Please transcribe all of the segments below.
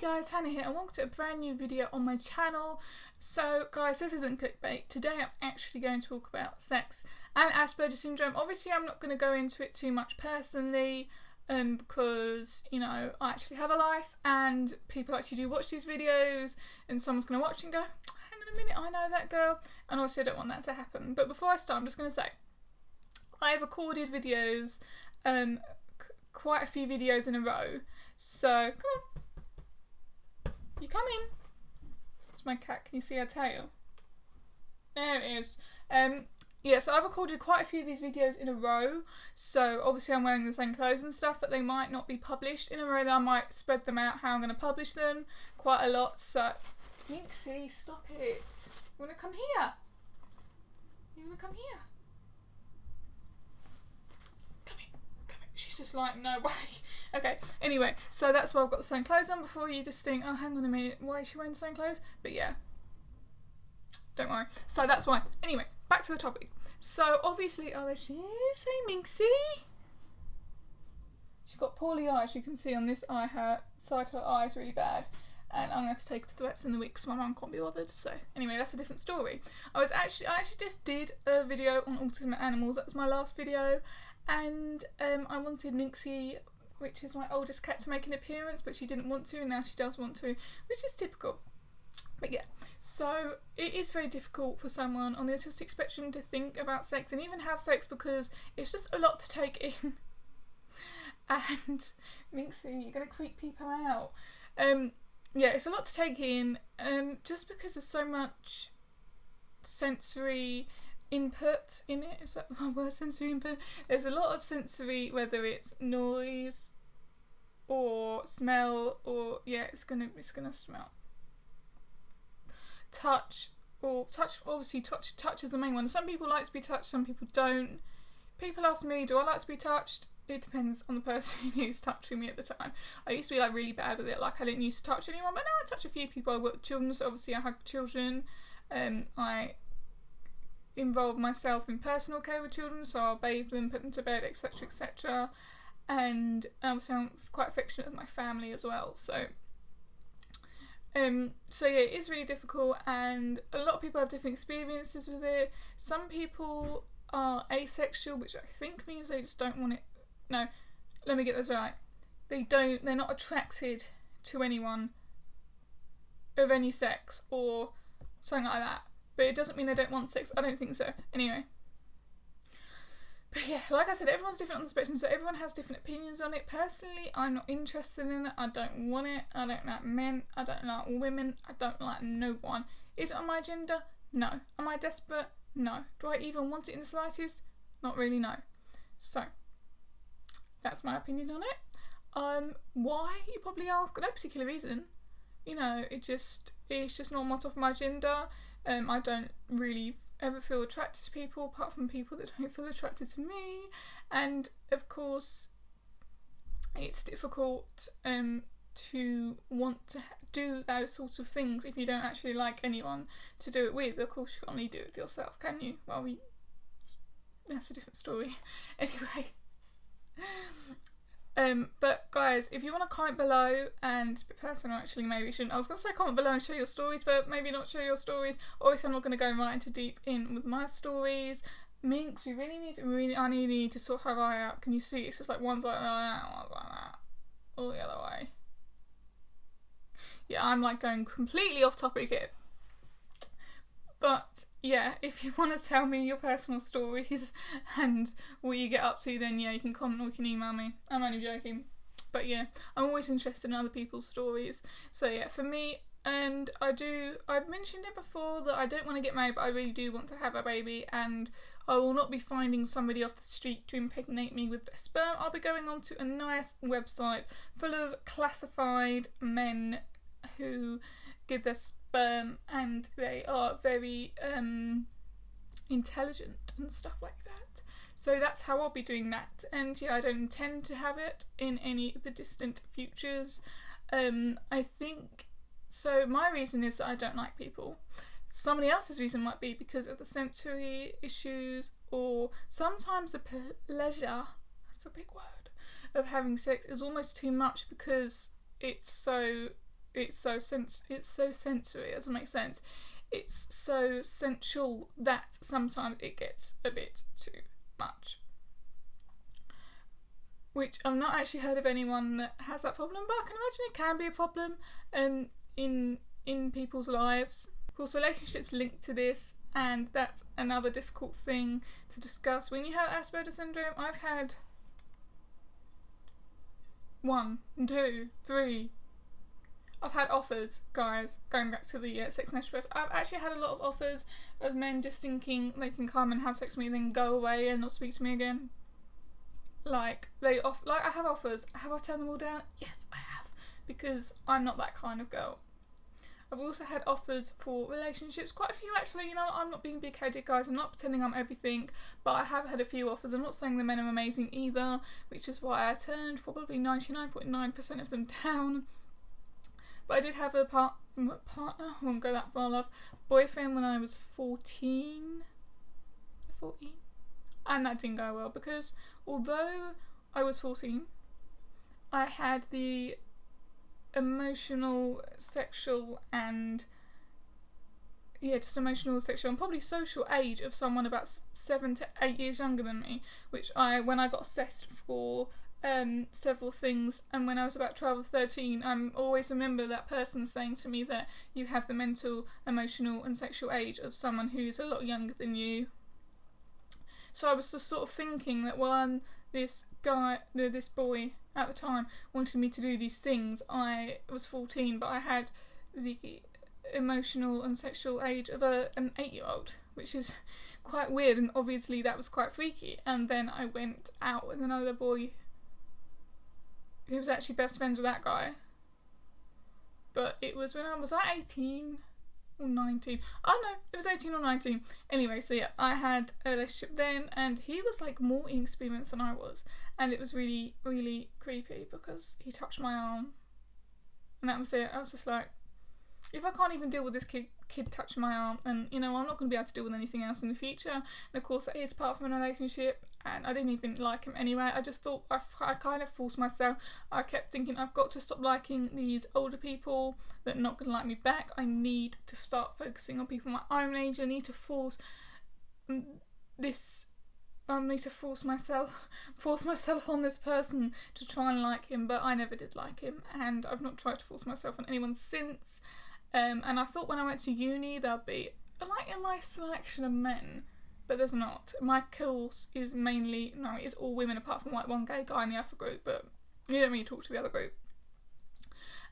guys, Hannah here and welcome to a brand new video on my channel. So guys, this isn't clickbait. Today I'm actually going to talk about sex and Asperger Syndrome. Obviously I'm not going to go into it too much personally because, you know, I actually have a life and people actually do watch these videos and someone's going to watch and go, hang on a minute, I know that girl, and also I don't want that to happen. But before I start, I'm just going to say, I have recorded videos, quite a few videos in a row, so come on. You come in. It's my cat. Can you see her tail? There it is. Yeah, so I've recorded quite a few of these videos in a row. So obviously I'm wearing the same clothes and stuff, but they might not be published in a row. That I might spread them out how I'm going to publish them quite a lot. So, Minxie, stop it. You want to come here? You want to come here? Come here. Come here. She's just like, no way. Okay, anyway, so that's why I've got the same clothes on before you just think, oh, hang on a minute, why is she wearing the same clothes? But yeah, don't worry. So that's why. Anyway, back to the topic. So obviously, oh, there she is. Hey, Minxie. She's got poorly eyes, you can see on this eye, her side of her eye is really bad. And I'm going to have to take her to the vets in the week because my mum can't be bothered. So anyway, that's a different story. I actually just did a video on autism and animals. That was my last video. And I wanted Minxie, which is my oldest cat, to make an appearance, but she didn't want to, and now she does want to, which is typical. But yeah, so it is very difficult for someone on the autistic spectrum to think about sex and even have sex because it's just a lot to take in. And Minxie, you're going to creep people out. Yeah, it's a lot to take in, just because there's so much sensory input in it. Is that the word, sensory input? There's a lot of sensory, whether it's noise or smell, or yeah, it's gonna smell. Touch, obviously touch is the main one. Some people like to be touched, some people don't. People ask me, do I like to be touched? It depends on the person who's touching me at the time. I used to be like really bad with it, like I didn't used to touch anyone, but now I touch a few people. I work with children, so obviously I hug children. I involve myself in personal care with children, so I'll bathe them, put them to bed, etc, etc. And obviously I'm quite affectionate with my family as well, so so yeah, it is really difficult, and a lot of people have different experiences with it. Some people are asexual, which I think means they just don't want it. No, let me get this right. They're not attracted to anyone of any sex or something like that. But it doesn't mean they don't want sex. I don't think so. Anyway. But yeah, like I said, everyone's different on the spectrum, so everyone has different opinions on it. Personally, I'm not interested in it. I don't want it. I don't like men. I don't like women. I don't like no one. Is it on my agenda? No. Am I desperate? No. Do I even want it in the slightest? Not really, no. So, that's my opinion on it. Why? You probably ask. No particular reason. You know, it's just not on my top of my agenda. I don't really ever feel attracted to people apart from people that don't feel attracted to me, and of course it's difficult to want to do those sorts of things if you don't actually like anyone to do it with. Of course you can't really do it with yourself, can you? Well, that's a different story. Anyway, but guys, if you want to comment below, and it's a bit personal actually, maybe you shouldn't. I was going to say comment below and share your stories, but maybe not share your stories. Obviously I'm not going to go right into deep in with my stories. Minx, I really need to sort her eye out. Can you see? It's just like one's like that, one's like that. All the other way. Yeah, I'm like going completely off topic here. But yeah, if you want to tell me your personal stories and what you get up to, then yeah, you can comment or you can email me. I'm only joking. But yeah, I'm always interested in other people's stories. So yeah, for me, and I've mentioned it before that I don't want to get married, but I really do want to have a baby, and I will not be finding somebody off the street to impregnate me with their sperm. I'll be going onto a nice website full of classified men who give their sperm, and they are very intelligent and stuff like that. So that's how I'll be doing that, and yeah, I don't intend to have it in any of the distant futures. I think so. My reason is that I don't like people. Somebody else's reason might be because of the sensory issues, or sometimes the pleasure, that's a big word, of having sex is almost too much because it's so it's so sensory, it doesn't make sense. It's so sensual that sometimes it gets a bit too much. Which I've not actually heard of anyone that has that problem, but I can imagine it can be a problem in people's lives. Of course, relationships linked to this, and that's another difficult thing to discuss. When you have Asperger Syndrome, I've had 1, 2, 3. I've had offers, guys, going back to the sex and express. I've actually had a lot of offers of men just thinking they can come and have sex with me and then go away and not speak to me again. I have offers. Have I turned them all down? Yes, I have, because I'm not that kind of girl. I've also had offers for relationships, quite a few actually. I'm not being big-headed, guys. I'm not pretending I'm everything, but I have had a few offers. I'm not saying the men are amazing either, which is why I turned probably 99.9% of them down. But I did have a partner, I won't go that far, love, boyfriend when I was 14, and that didn't go well, because although I was 14, I had the emotional, sexual, and probably social age of someone about 7 to 8 years younger than me, which when I got assessed for several things, and when I was about 12 or 13, I always remember that person saying to me that you have the mental, emotional and sexual age of someone who's a lot younger than you. So I was just sort of thinking that when this boy at the time wanted me to do these things, I was 14, but I had the emotional and sexual age of an 8-year-old, which is quite weird, and obviously that was quite freaky. And then I went out with another boy who was actually best friends with that guy, but it was when I was like 18 or 19. Oh no, it was 18 or 19. Anyway, so yeah, I had a relationship then, and he was like more inexperienced than I was, and it was really, really creepy because he touched my arm, and that was it. I was just like, if I can't even deal with this kid touching my arm, then I'm not going to be able to deal with anything else in the future. And of course, that is part of a relationship, and I didn't even like him anyway. I just thought I kind of forced myself. I kept thinking I've got to stop liking these older people that are not going to like me back. I need to start focusing on people my own age. I need to force myself on this person to try and like him, but I never did like him, and I've not tried to force myself on anyone since. And I thought when I went to uni there'd be a nice selection of men, but there's not. My course is it's all women apart from like one gay guy in the alpha group, but you don't really talk to the other group.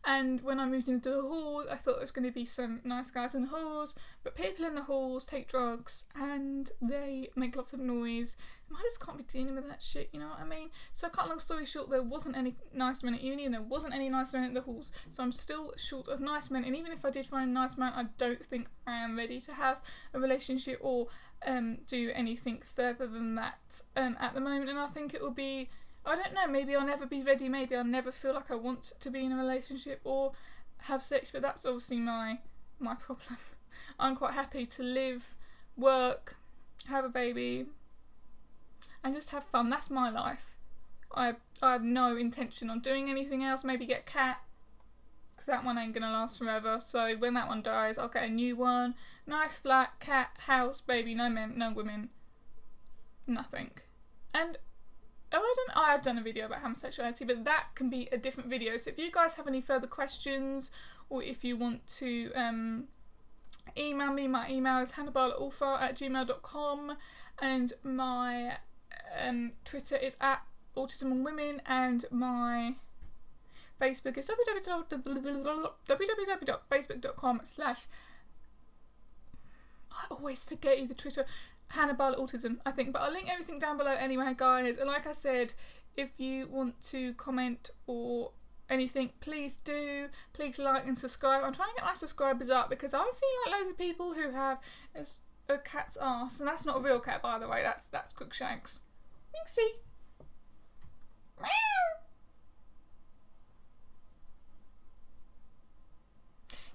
And when I moved into the halls, I thought there was going to be some nice guys in the halls, but people in the halls take drugs and they make lots of noise, and I just can't be dealing with that shit, you know what I mean? So cut long story short, there wasn't any nice men at uni, and there wasn't any nice men at the halls, so I'm still short of nice men. And even if I did find a nice man, I don't think I am ready to have a relationship or do anything further than that at the moment. And I think it will be, I don't know, maybe I'll never be ready, maybe I'll never feel like I want to be in a relationship or have sex, but that's obviously my problem. I'm quite happy to live, work, have a baby, and just have fun. That's my life. I have no intention on doing anything else. Maybe get a cat, because that one ain't gonna last forever, so when that one dies I'll get a new one. Nice flat, cat, house, baby, no men, no women, nothing. And I've done a video about homosexuality, but that can be a different video. So if you guys have any further questions, or if you want to email me, my email is hannibal@gmail.com, and my Twitter is @autismandwomen, and my Facebook is www.facebook.com/ I always forget either Twitter, Hannibal Autism, I think, but I'll link everything down below anyway, guys. And like I said, if you want to comment or anything, please do. Please like and subscribe. I'm trying to get my subscribers up because I've seen like loads of people who have a cat's ass, and that's not a real cat, by the way. That's Crookshanks. Minxie. Meow.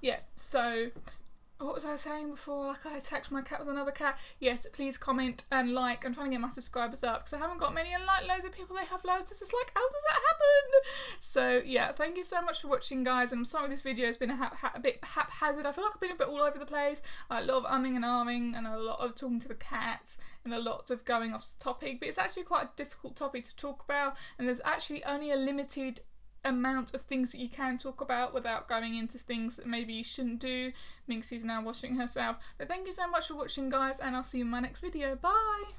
Yeah. So what was I saying before? Like, I attacked my cat with another cat. Yes, please comment and like. I'm trying to get my subscribers up because I haven't got many, and like loads of people, they have loads. It's just like, how does that happen? So yeah, thank you so much for watching, guys. And I'm sorry this video has been a bit haphazard. I feel like I've been a bit all over the place. A lot of umming and ahhing and a lot of talking to the cat and a lot of going off topic. But it's actually quite a difficult topic to talk about, and there's actually only a limited amount of things that you can talk about without going into things that maybe you shouldn't do. Minxie's now washing herself. But thank you so much for watching, guys, and I'll see you in my next video. Bye!